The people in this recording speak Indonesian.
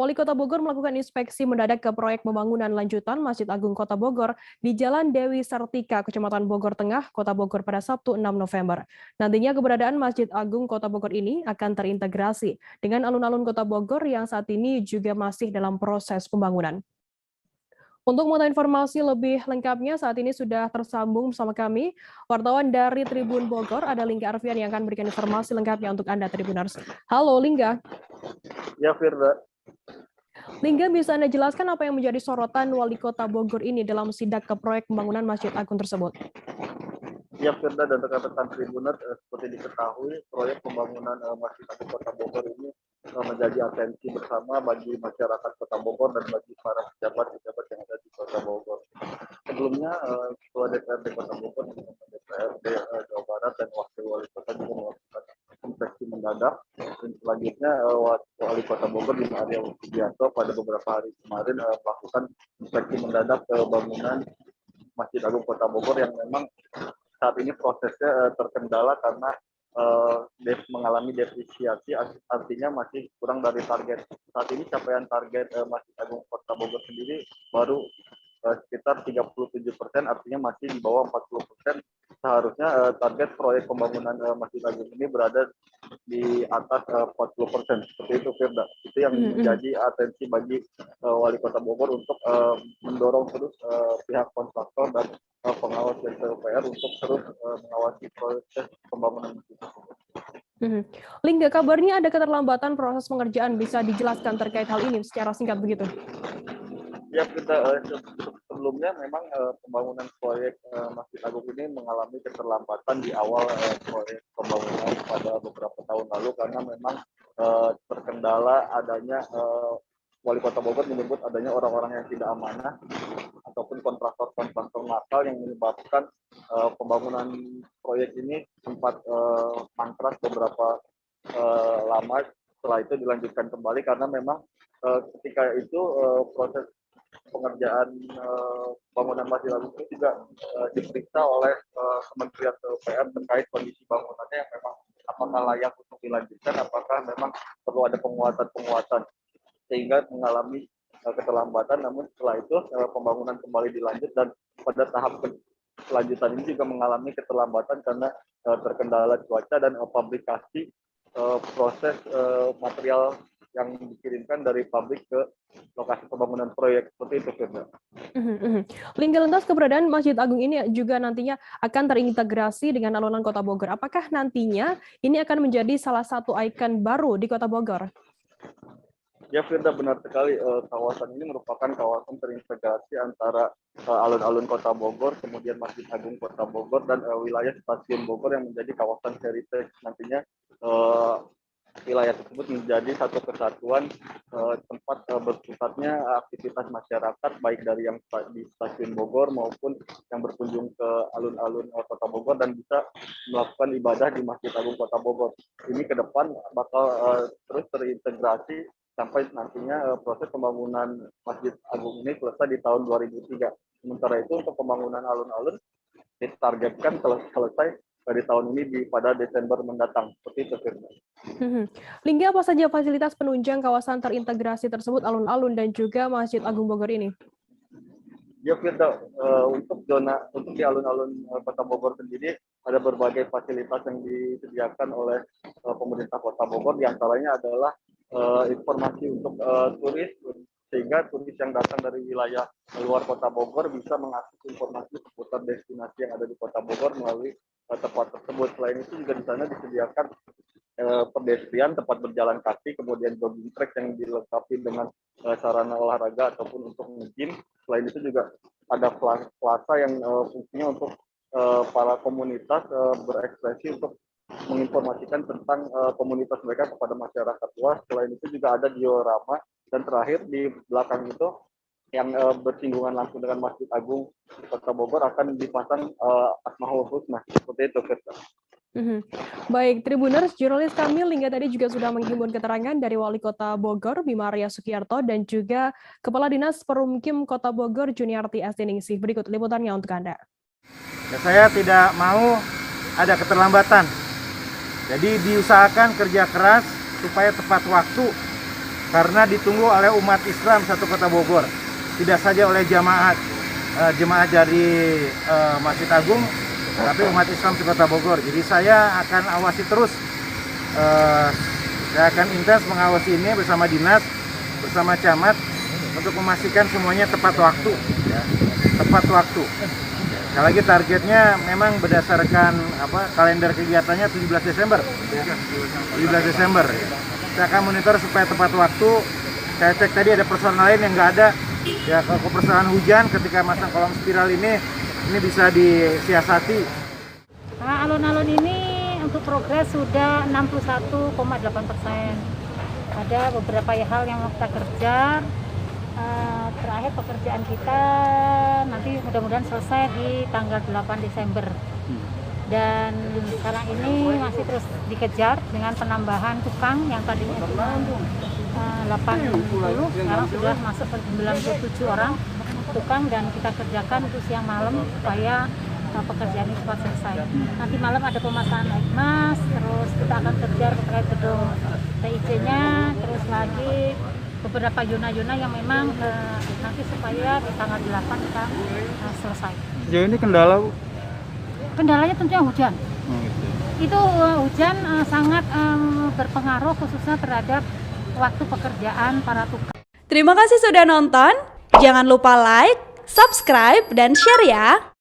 Wali Kota Bogor melakukan inspeksi mendadak ke proyek pembangunan lanjutan Masjid Agung Kota Bogor di Jalan Dewi Sartika, Kecamatan Bogor Tengah, Kota Bogor pada Sabtu 6 November. Nantinya keberadaan Masjid Agung Kota Bogor ini akan terintegrasi dengan alun-alun Kota Bogor yang saat ini juga masih dalam proses pembangunan. Untuk mengetahui informasi lebih lengkapnya, saat ini sudah tersambung bersama kami, wartawan dari Tribun Bogor, ada Lingga Arfian yang akan memberikan informasi lengkapnya untuk Anda, Tribuners. Halo, Lingga. Ya, Firda. Lingga, bisa Anda jelaskan apa yang menjadi sorotan Wali Kota Bogor ini dalam sidak ke proyek pembangunan Masjid Agung tersebut? Ya, Firda dan rekan-rekan Tribuners, seperti diketahui, proyek pembangunan Masjid Agung Kota Bogor ini menjadi atensi bersama bagi masyarakat Kota Bogor dan bagi para pejabat-pejabat yang ada di Kota Bogor. Sebelumnya, Ketua DPRD Kota Bogor, DPRD Jawa Barat, dan Wakil Wali Kota juga melakukan inspeksi mendadak. Dan selanjutnya, Wali Kota Bogor Bima Arya Widianto pada beberapa hari kemarin melakukan inspeksi mendadak ke bangunan Masjid Agung Kota Bogor yang memang saat ini prosesnya terkendala karena mengalami depresiasi, artinya masih kurang dari target. Saat ini capaian target Masjid Agung Kota Bogor sendiri baru sekitar 37%, artinya masih di bawah 40%. Seharusnya target proyek pembangunan Masjid Agung ini berada di atas 40%. Seperti itu, Firda. Itu yang menjadi atensi bagi Wali Kota Bogor untuk mendorong terus pihak kontraktor dan pengawas DPR untuk terus mengawasi proses pembangunan Masjid Agung. Lingga, kabarnya ada keterlambatan proses pengerjaan. Bisa dijelaskan terkait hal ini secara singkat begitu? Ya, kita sebelumnya memang pembangunan proyek Masjid Agung ini mengalami keterlambatan di awal proyek pembangunan pada beberapa tahun lalu karena memang terkendala adanya Wali Kota Bogor menyebut adanya orang-orang yang tidak amanah ataupun kontraktor nakal yang menyebabkan pembangunan proyek ini sempat mangkrak beberapa lama. Setelah itu dilanjutkan kembali karena memang ketika itu proses pengerjaan bangunan Masjid Agung itu juga diperiksa oleh Kementerian PUPR terkait kondisi bangunannya yang memang apakah layak untuk dilanjutkan, apakah memang perlu ada penguatan sehingga mengalami keterlambatan. Namun setelah itu pembangunan kembali dilanjut dan pada tahap kelanjutan ini juga mengalami keterlambatan karena terkendala cuaca dan fabrikasi proses material yang dikirimkan dari pabrik ke lokasi pembangunan proyek. Seperti itu, Firda. Lingga, lantas keberadaan Masjid Agung ini juga nantinya akan terintegrasi dengan alun-alun Kota Bogor. Apakah nantinya ini akan menjadi salah satu ikon baru di Kota Bogor? Ya, Firda, benar sekali. Kawasan ini merupakan kawasan terintegrasi antara alun-alun Kota Bogor, kemudian Masjid Agung Kota Bogor, dan wilayah Stasiun Bogor yang menjadi kawasan heritage. Nantinya wilayah tersebut menjadi satu kesatuan tempat berpusatnya aktivitas masyarakat, baik dari yang di Stasiun Bogor maupun yang berkunjung ke alun-alun Kota Bogor dan bisa melakukan ibadah di Masjid Agung Kota Bogor. Ini ke depan bakal terus terintegrasi sampai nantinya proses pembangunan Masjid Agung ini selesai di tahun 2003. Sementara itu untuk pembangunan alun-alun ditargetkan selesai dari tahun ini pada Desember mendatang. Seperti itu, Firda. Lingga, apa saja fasilitas penunjang kawasan terintegrasi tersebut, alun-alun dan juga Masjid Agung Bogor ini? Ya, Firda, untuk di alun-alun Kota Bogor sendiri ada berbagai fasilitas yang disediakan oleh pemerintah Kota Bogor. Di antaranya adalah informasi untuk turis, sehingga turis yang datang dari wilayah luar Kota Bogor bisa mengakses informasi seputar destinasi yang ada di Kota Bogor melalui tempat tersebut. Selain itu juga di sana disediakan pedestrian, tempat berjalan kaki, kemudian jogging track yang dilengkapi dengan sarana olahraga ataupun untuk nge-gym. Selain itu juga ada plaza yang fungsinya untuk para komunitas berekspresi untuk menginformasikan tentang komunitas mereka kepada masyarakat luas. Selain itu juga ada diorama, dan terakhir di belakang itu yang bersinggungan langsung dengan Masjid Agung Kota Bogor akan dipasang Asmaul Husna. Seperti itu, Firda. Baik, Tribuners, jurnalis kami Lingga tadi juga sudah menghimpun keterangan dari Wali Kota Bogor Bima Arya Sugiarto dan juga Kepala Dinas Perumkim Kota Bogor Juniarti Estiningsih. Berikut liputannya untuk Anda. Ya, saya tidak mau ada keterlambatan. Jadi diusahakan kerja keras supaya tepat waktu karena ditunggu oleh umat Islam satu Kota Bogor, tidak saja oleh jemaat dari Masjid Agung, tapi umat Islam di Kota Bogor. Jadi saya akan awasi terus, saya akan intens mengawasi ini bersama dinas, bersama camat untuk memastikan semuanya tepat waktu, ya, tepat waktu. Sekali lagi targetnya memang berdasarkan kalender kegiatannya 17 Desember. 17 Desember. Ya. Saya akan monitor supaya tepat waktu. Saya cek tadi ada personal lain yang nggak ada. Ya, kalau persoalan hujan ketika masang kolom spiral ini bisa disiasati. Nah, alun-alun ini untuk progres sudah 61,8%. Ada beberapa hal yang mau kita kerja. Terakhir pekerjaan kita nanti mudah-mudahan selesai di tanggal 8 Desember. Dan sekarang ini masih terus dikejar dengan penambahan tukang yang tadinya cuma 80, sekarang sudah masuk ke 97 orang tukang, dan kita kerjakan untuk siang malam supaya pekerjaan ini cepat selesai. Nanti malam ada pemasangan ekmas, terus kita akan kerja terkait gedung TIC-nya, terus lagi beberapa yuna-yuna yang memang nanti supaya di tanggal 8 kita selesai. Sejauh ini kendala, Bu? Kendalanya tentunya hujan. Itu hujan sangat berpengaruh khususnya terhadap waktu pekerjaan para tukang. Terima kasih sudah nonton. Jangan lupa like, subscribe, dan share ya.